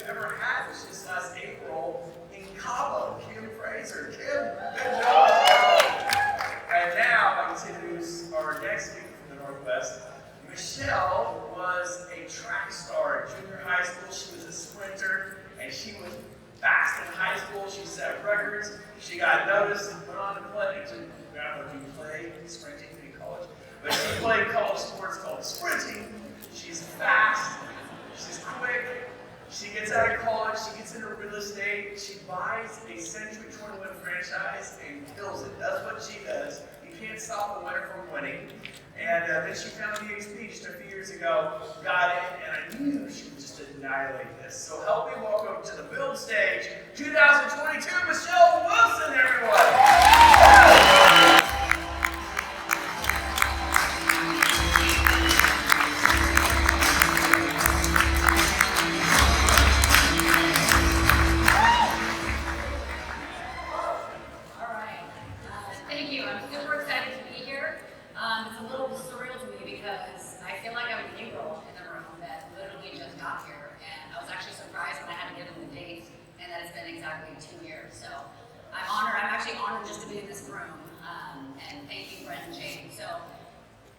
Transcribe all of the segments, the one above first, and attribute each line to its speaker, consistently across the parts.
Speaker 1: ever had was just last April in Cabo. Kim Fraser. Kim, good job. And now I get to introduce our next speaker from the Northwest. Michelle was a track star in junior high school. She was a sprinter, and she was fast in high school. She set records. She got noticed and put on to play. I don't know if you play sprinting in college, but she played college sports called sprinting. She's fast. She's quick. She gets out of college. She gets into real estate. She buys a Century 21 franchise and kills it. That's what she does. You can't stop a winner from winning. And then she found EXP just a few years ago, got it, and I knew she would just annihilate this. So help me welcome to the Build stage 2022, Michelle Wilson, everyone!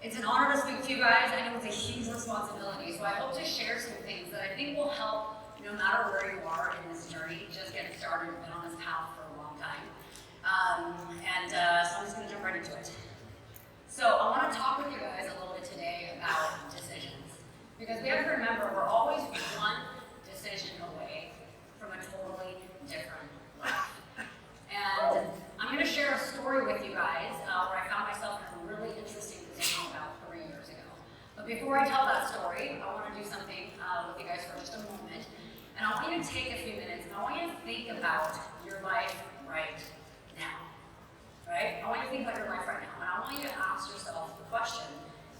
Speaker 2: It's an honor to speak to you guys. I know it's a huge responsibility, so I hope to share some things that I think will help, no matter where you are in this journey, just getting started. We've been on this path for a long time. So I'm just going to jump right into it. So I want to talk with you guys a little bit today about decisions. Because we have to remember, we're always one decision away from a totally different life. And I'm going to share a story with you guys where I found myself in a really interesting position about 3 years ago. But before I tell that story, I want to do something with you guys for just a moment. And I want you to take a few minutes and I want you to think about your life right now. Right? I want you to think about your life right now. And I want you to ask yourself the question,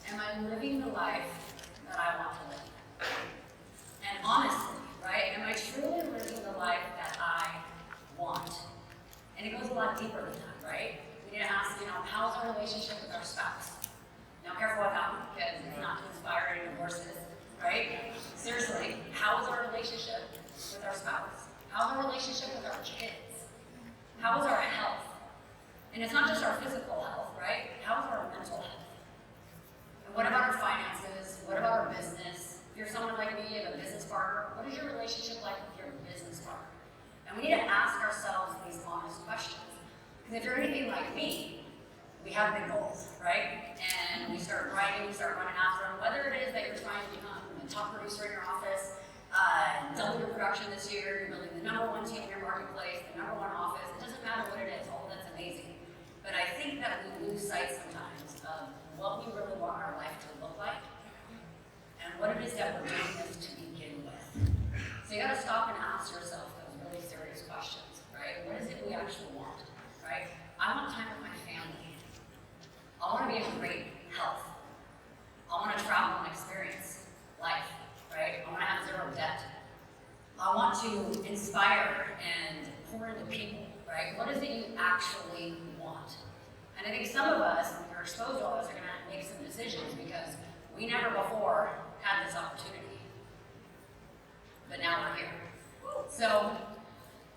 Speaker 2: am I living the life that I want to live? And honestly, right? Am I truly living the life that I want? And it goes a lot deeper than that, right? We need to ask, how's our relationship with our spouse? Now, careful with that one, because it's not to inspire any divorces, right? Seriously, how is our relationship with our spouse? How's our relationship with our kids? How is our health? And it's not just our physical health, right? How is our mental health? And what about our finances? What about our business? If you're someone like me, you have a business partner, what is your relationship like with your business partner? And we need to ask ourselves these honest questions. Because if you're anything like me, we have big goals, right? And we start writing, we start running after them. Whether it is that you're trying to become a top producer in your office, double your production this year, you're building the #1 team in your marketplace, the #1 office, it doesn't matter what it is, all that's amazing. But I think that we lose sight sometimes of what we really want our life to look like and what it is that we're doing this to begin with. So you gotta stop and ask yourself really serious questions, right? What is it we actually want, right? I want time with my family. I want to be in great health. I want to travel and experience life, right? I want to have 0 debt. I want to inspire and pour into people, right? What is it you actually want? And I think some of us, when we're exposed to all this, are going to make some decisions because we never before had this opportunity. But now we're here. So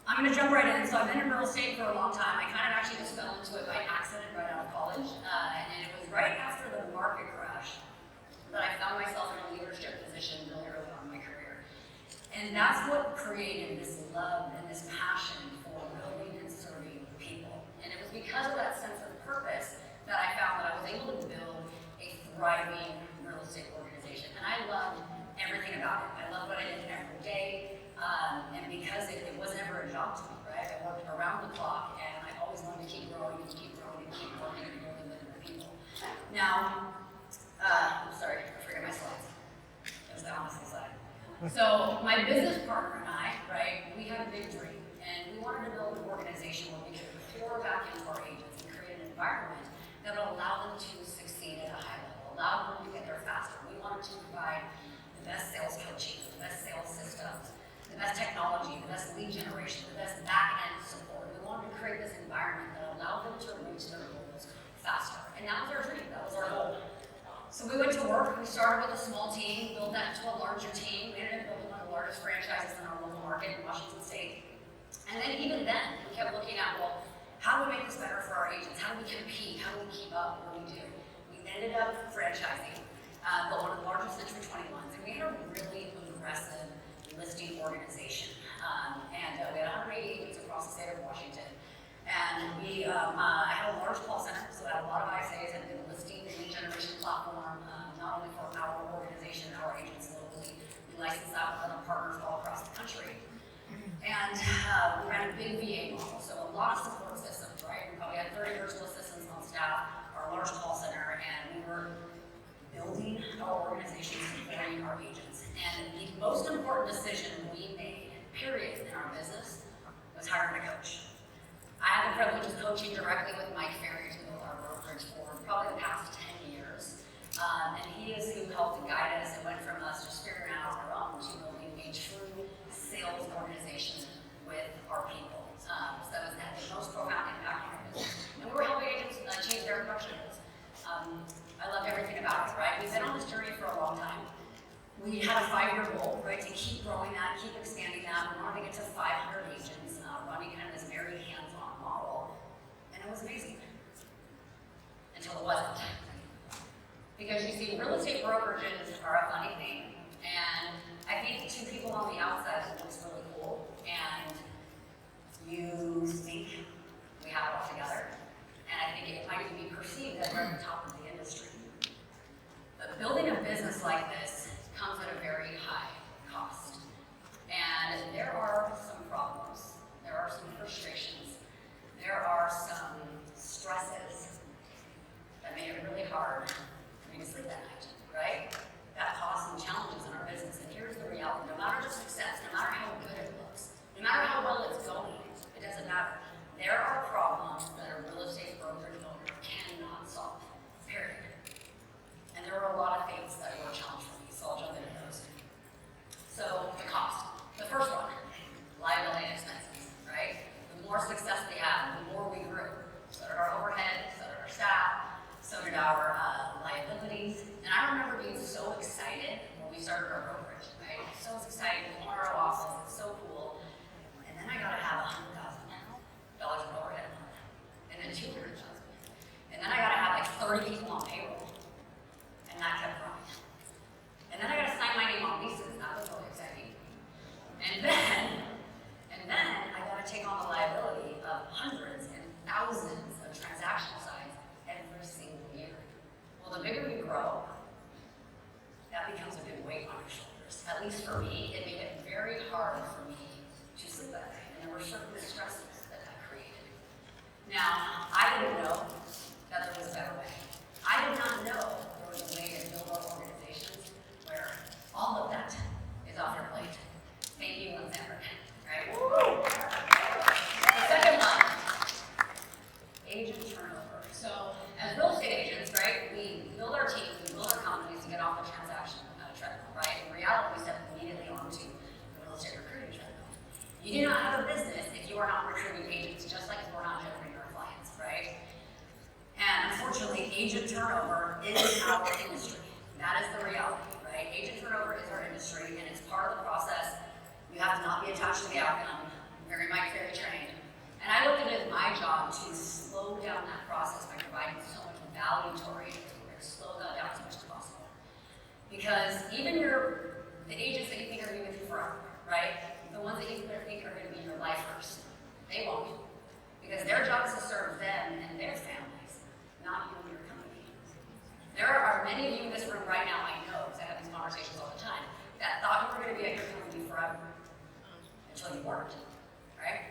Speaker 2: I'm going to jump right in. So I've been in real estate for a long time. I kind of actually just fell into it by accident right out of college. And it was right after the market crash that I found myself in a leadership position really early on in my career. And that's what created this love and this passion for building and serving people. And it was because of that sense of purpose that I found that I was able to build a thriving real estate organization. And I loved everything about it. I loved what I did every day. And because it was never a job to me, right? I worked around the clock, and I always wanted to keep growing and keep growing and keep working and growing with other people. Now, I'm sorry, I forgot my slides. It was the opposite side. So my business partner and I, right, we had a big dream, and we wanted to build an organization where we could pour back into our agents and create an environment that would allow them to succeed at a high level, allow them to get there faster. We wanted to provide the best sales coaching, the best sales systems, the best technology, the best lead generation, the best back-end support. We wanted to create this environment that allowed them to reach their goals faster. And that was our dream, that was our goal. So we went to work, we started with a small team, built that into a larger team. We ended up building one of the largest franchises in our local market in Washington State. And then even then, we kept looking at, well, how do we make this better for our agents? How do we compete? How do we keep up? What do we do? We ended up franchising, but one of the largest Century 21s. And we had a really aggressive listing organization. We had 180 agents across the state of Washington. And I had a large call center, so I had a lot of ISAs and been listing the lead generation platform, not only for our organization, our agents locally. We licensed out with other partners all across the country. And we ran a big VA model, so a lot of support systems, right? We probably had 30 virtual assistants on staff, our large call center, and we were building our organization, supporting our agents. And the most important decision we made, period, in our business was hiring a coach. I had the privilege of coaching directly with Mike Ferry to build our brokerage for probably the past 10 years. And he is who helped guide us and went from us just figuring out our own to building a true sales organization with our people. So it's had the most profound impact on our business. And we were helping agents change their production goals. I loved everything about it, right? We've been on this journey for a long time. We had a 5-year goal, right, to keep growing that, keep expanding that. We wanted to get to 500 agents, running kind of this very hands-on model. And it was amazing. Until it wasn't. Because you see, real estate brokerages are a funny thing. And I think to people on the outside, it looks really cool. And you think we have it all together. And I think it might even be perceived that we're at the top of the industry. But building a business like this comes at a very high cost. And there are some problems. There are some frustrations. There are some stresses that make it really hard for me to sleep that night, right? That cause some challenges in our business. And here's the reality. No matter the success, no matter how good it looks, no matter how well it's going, it doesn't matter. There are problems that a real estate brokerage owner cannot solve, period. And there are a lot of things that were a challenge for me, so I'll jump into those. So, the cost. The first one, liability and expenses, right? The more success we had, the more we grew. So did our overhead, so did our staff, so did our liabilities. And I remember being so excited when we started our brokerage, right? So excited, we wanted our office, it's so cool. And then I gotta have $100,000 in overhead, and then $200,000. And then I gotta have like 30 people on payroll. And that kept growing. And then I gotta sign my name on leases, and that was really exciting. And then I gotta take on the liability of hundreds and thousands of transactional sites every single year. Well, the bigger we grow, that becomes a big weight on your shoulders. At least for me, it made it very hard for me to sleep at night, and there were certain stresses that created. Now, I didn't know that there was a better way. I did not know there was a way to build up organizations where all of that is off your plate. Thank you, Janson, right? Woo! The second one, agent turnover. So, as real estate agents, right, we build our teams, we build our companies to get off the transaction treadmill, right? In reality, we step immediately onto the real estate recruiting treadmill. You do not have a business if you are not recruiting agents, just like if we're not generating our clients, right? And unfortunately, agent turnover is our industry. That is the reality, right? Agent turnover is our industry, and it's part of the process. You have to not be attached to the outcome. Very Mike Ferry trained. And I looked at it as my job to slow down that process by providing so much value to our agents. We're going to slow that down as much as possible. Because even the agents that you think are going to be with you forever, right? The ones that you think are going to be your lifers, they won't. Because their job is to serve them and their families, not you and your company. There are many of you in this room right now, I know, because I have these conversations all the time, that thought you were going to be at your company forever until you weren't, right?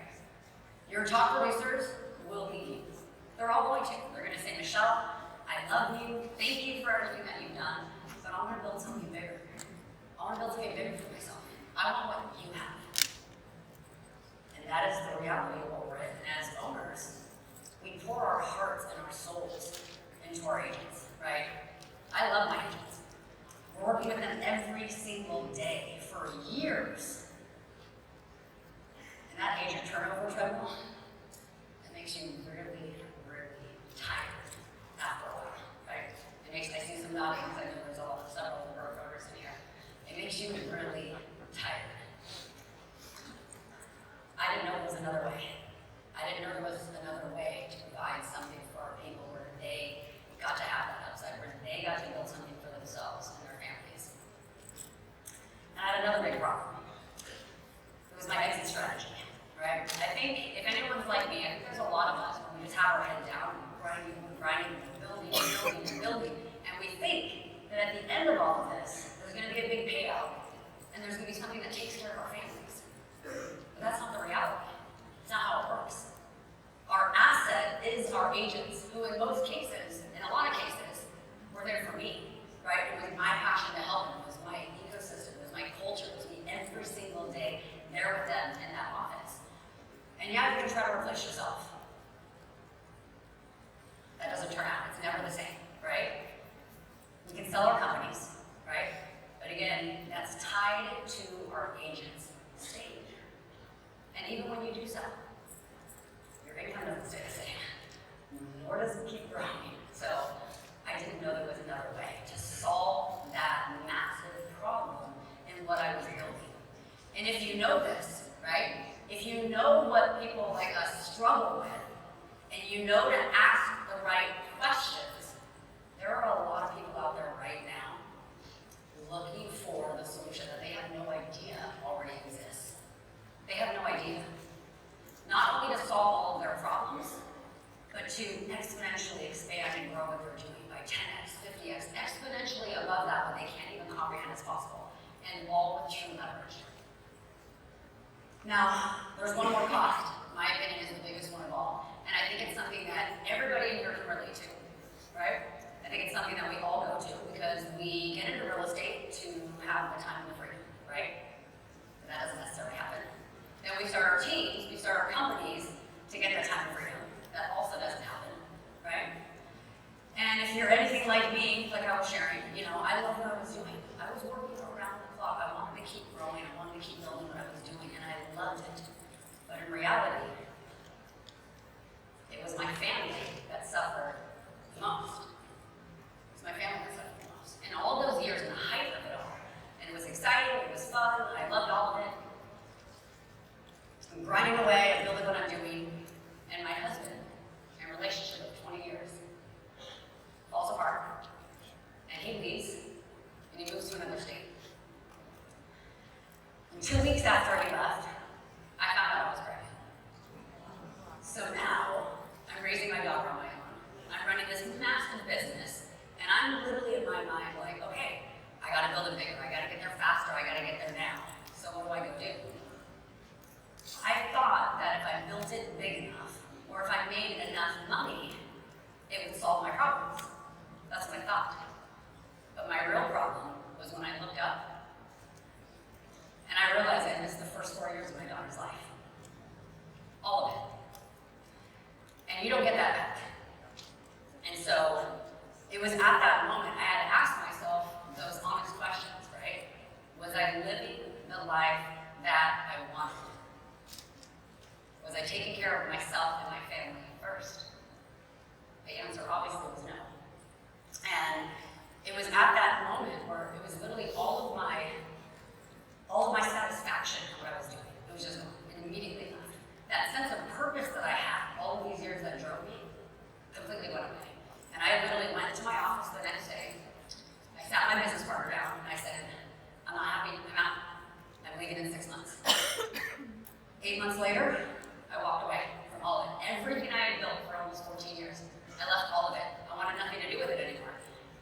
Speaker 2: Your top producers will leave you. They're all going to. They're going to say, Michelle, I love you, thank you for everything that you've done, but I want to build something bigger. I want to build something bigger for myself. I want what you have. And that is the reality of what we're in. And as owners, we pour our hearts and our souls into our agents, right? I love my agents. We're working with them every single day for years. And that agent turnover treadmill, it makes you really, really tired after a while, right? I see some nodding because I know there's several brokers in here. It makes you really tired. big problem. It was my exit strategy, right? I think if anyone's like me, I think there's a lot of us when we just have our head down, grinding, building, and we think that at the end of all of this, there's going to be a big payout, and there's going to be something that takes care of our families. But that's not the reality. It's not how it works. Our asset is our agents, who in most cases, in a lot of cases, were there for me, right? It was my passion to help them, it was my ecosystem, it was my culture, it was me every single day there with them in that office. And yeah, you can try to replace yourself. That doesn't turn out, it's never the same, right? We can sell our companies, right? But again, that's tied to our agent's stage. And even when you do sell, your income doesn't stay the same, nor does it keep growing. So I didn't know there was another way to solve that massive problem in what I was building. And if you know this, right? If you know what people like us struggle with, and you know to ask the right questions, there are a lot of people out there right now looking for the solution that they have no idea already exists. They have no idea. Not only to solve all of their problems, but to exponentially expand and grow what they're doing by 10x, 50x, exponentially above that what they can't even comprehend as possible, and all with true leverage. Now, there's one more cost. My opinion is the biggest one of all, and I think it's something that everybody in here can relate to, right? I think it's something that we all go to because we get into real estate to have the time and the freedom, right? But that doesn't necessarily happen. Then we start our teams, we start our companies to get that time and freedom. That also doesn't happen, right? And if you're anything like me, like I was sharing, I love what I was doing. I was working around the clock. I wanted to keep growing. I wanted to keep building what I was doing, and I loved it. But in reality, it was my family that suffered the most. It was my family that suffered the most. And all those years in the height of it all, and it was exciting, it was fun, I loved all of it. I'm grinding away, I'm building what I'm doing, and my husband, in a relationship of 20 years, falls apart, and he leaves, and he moves to another state. And 2 weeks after he left, I found out I was pregnant. So now, I'm raising my daughter on my own. I'm running this massive business, and I'm literally in my mind like, okay, I gotta build it bigger, I gotta get there faster, I gotta get there now. So what do I go do? I thought that if I built it big enough, or if I made enough money, it would solve my problems. That's what I thought. But my real problem was when I looked up, and I realized I missed the first 4 years of my daughter's life. All of it. And you don't get that back. And so, it was at that moment I had to ask myself those honest questions, right? Was I living the life that I wanted? Was I taking care of myself and my family first? The answer obviously was no. And it was at that moment where it was literally all of my satisfaction in what I was doing. It was just gone. It immediately left. That sense of purpose that I had all of these years that drove me completely went away. And I literally went to my office the next day. I sat my business partner down and I said, I'm not happy, I'm out. I'm leaving in 6 months. 8 months later, I walked away from all of it. Everything I had built for almost 14 years, I left all of it. I wanted nothing to do with it anymore.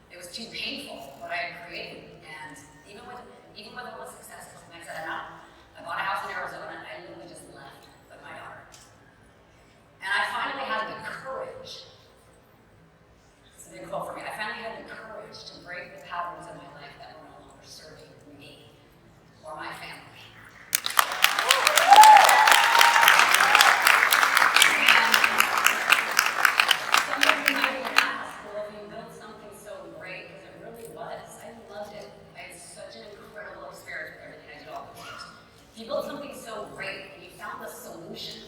Speaker 2: It was too painful what I had created. And even with all the successes, and I said, I'm out. I bought a house in Arizona, and I literally just left with my daughter. And I finally had the courage, it's a big quote for me, I finally had the courage to break the patterns in my life that were no longer serving me or my family. If you built something so great and you found the solution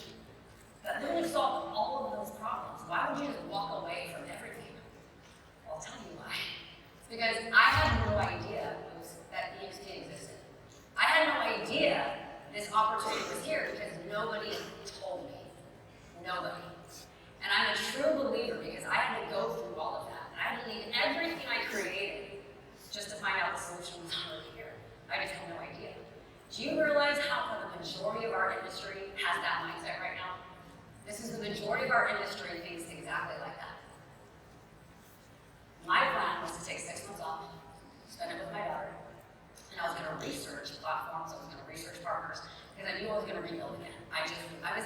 Speaker 2: that literally solved all of those problems, why would you just walk away from everything? Well, I'll tell you why. It's because I had no idea that EXP existed. I had no idea this opportunity was here because nobody told me. Nobody. And I'm a true believer because I had to go through all of that. And I had to leave everything I created just to find out the solution was already here. I just had no idea. Do you realize how the majority of our industry has that mindset right now? This is the majority of our industry thinks exactly like that. My plan was to take 6 months off, spend it with my daughter, and I was going to research platforms, I was going to research partners, because I knew I was going to rebuild again. I was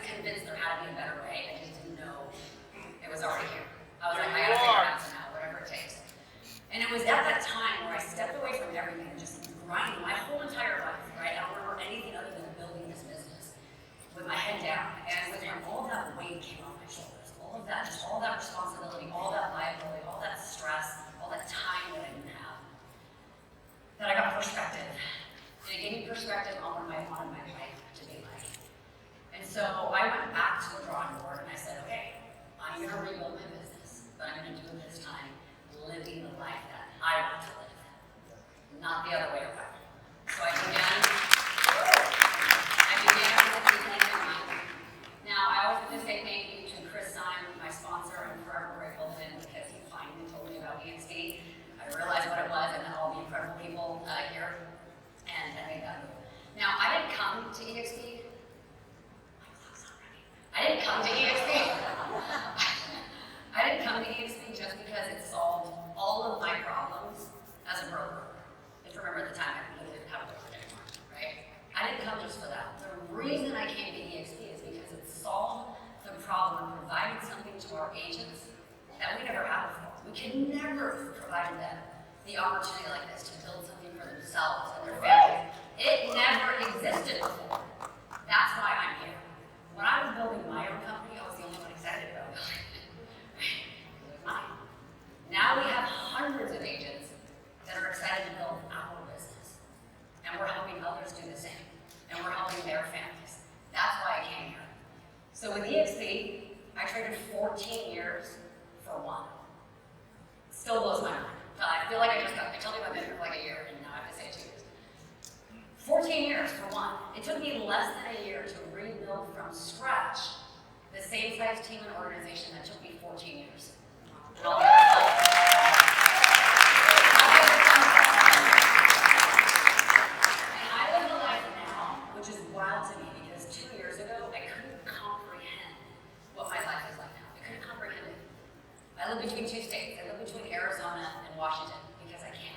Speaker 2: convinced there had to be a better way, I just didn't know it was already here. I was like, I gotta figure it out somehow, whatever it takes. And it was at that time where I stepped away from everything and just grinding my whole entire life, right? I don't remember anything other than building this business with my head down. And with all of that weight came off my shoulders. All of that, just all that responsibility, all that liability, all that stress, all that time that I didn't have. That I got perspective. And it gave me perspective on what I wanted my life to be like. And so I went back to the drawing board and I said, okay, I'm gonna rebuild my business, but I'm gonna do it this time living the life that I want to live, not the other way around. So I began with the plan in mind. Now, I always have to say thank you to Chris Simon, my sponsor. I'm forever grateful to him because he finally told me about EXP. I realized what it was and all the incredible people here, and I made that move. Now, I didn't come to EXP. My clock's not running. I didn't come to EXP. I didn't come to EXP just because it solved all of my problems as a broker. If you remember at the time, I didn't have a broker anymore, right? I didn't come just for that. The reason I came to EXP is because it solved the problem of providing something to our agents that we never had before. We could never have provided them the opportunity like this to build something for themselves and their families. It never existed before. That's why I'm here. When I was building my own company, I was the only one excited about building it. Mine. Now we have hundreds of agents that are excited to build our business. And we're helping others do the same. And we're helping their families. That's why I came here. So with EXP, I traded 14 years for one. Still blows my mind. I feel like I told you I've been here for like a year, and now I have to say 2 years. 14 years for one. It took me less than a year to rebuild from scratch the same size team and organization that took me 14 years. And all that and I live a life now, which is wild to me because 2 years ago, I couldn't comprehend what my life is like now. I couldn't comprehend it. I live between 2 states. I live between Arizona and Washington because I can.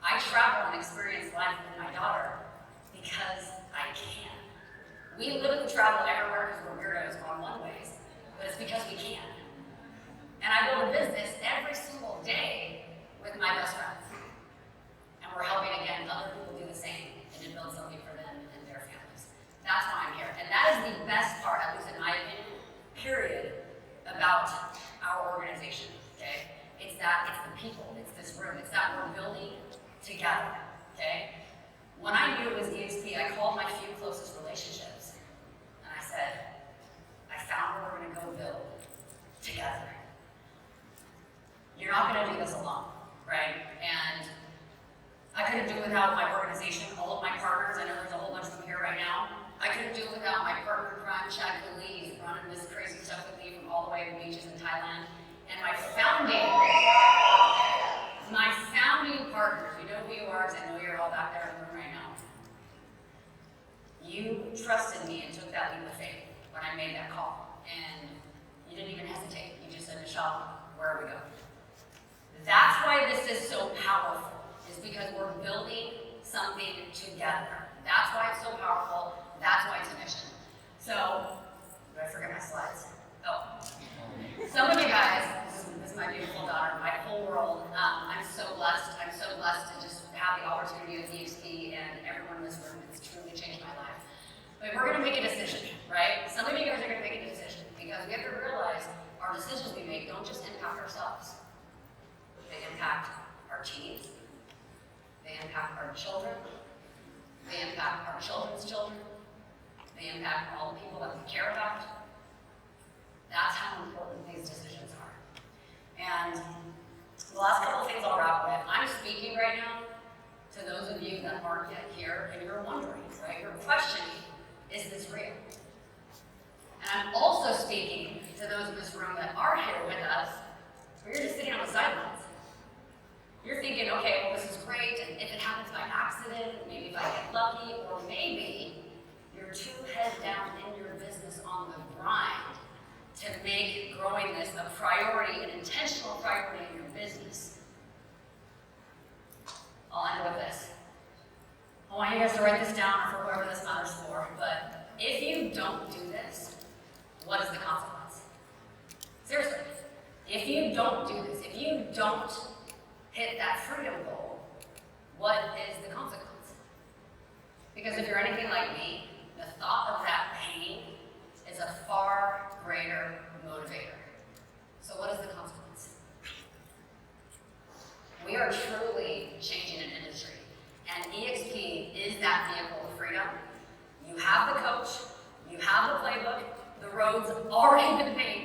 Speaker 2: I travel and experience life with my daughter because I can. We literally travel everywhere because we're weirdos on one-ways, but it's because we can. And I build a business every single day with my best friends. And we're helping, again, other people do the same and to build something for them and their families. That's why I'm here. And that is the best part, at least in my opinion, period, about our organization, okay? It's the people, it's this room, it's that we're building together, okay? When I knew it was EXP, I called my few closest relationships, and I said, I found where we're gonna go build together. You're not gonna do this alone, right? And I couldn't do it without my organization, all of my partners. I know there's a whole bunch of them here right now. I couldn't do it without my partner in crime, Chad Lee, running this crazy stuff with me from all the way to beaches in Thailand. And my founding partners, you know who you are, because I know you're all back there in the room right now. You trusted me and took that leap of faith when I made that call. And you didn't even hesitate. You just said, Michelle, where are we going? That's why this is so powerful, is because we're building something together. That's why it's so powerful. That's why it's a mission. So, did I forget my slides? Oh. Some of you guys, this is my beautiful daughter, my whole world. I'm so blessed. I'm so blessed to just have the opportunity of EXP and everyone in this room. It's truly changed my life. But we're going to make a decision, right? Some of you guys are going to make a decision because we have to realize our decisions we make don't just impact ourselves. They impact our teams. They impact our children. They impact our children's children. They impact all the people that we care about. That's how important these decisions are. And the last couple of things I'll wrap with. I'm speaking right now to those of you that aren't yet here and you're wondering, right? You're questioning, is this real? And I'm also speaking to those in this room that are here with us, but you're just sitting on the sidelines. You're thinking, okay, well, this is great, and if it happens by accident, maybe if I get lucky, or maybe priority, an intentional priority in your business, I'll end with this. I want you guys to write this down for whoever this matters for, but if you don't do this, what is the consequence? Seriously, if you don't do this, if you don't hit that freedom goal, what is the consequence? Because if you're anything like me, the thought of that pain is a far greater motivator. So what is the consequence? We are truly changing an industry, and EXP is that vehicle of freedom. You have the coach, you have the playbook, the road's already been paved.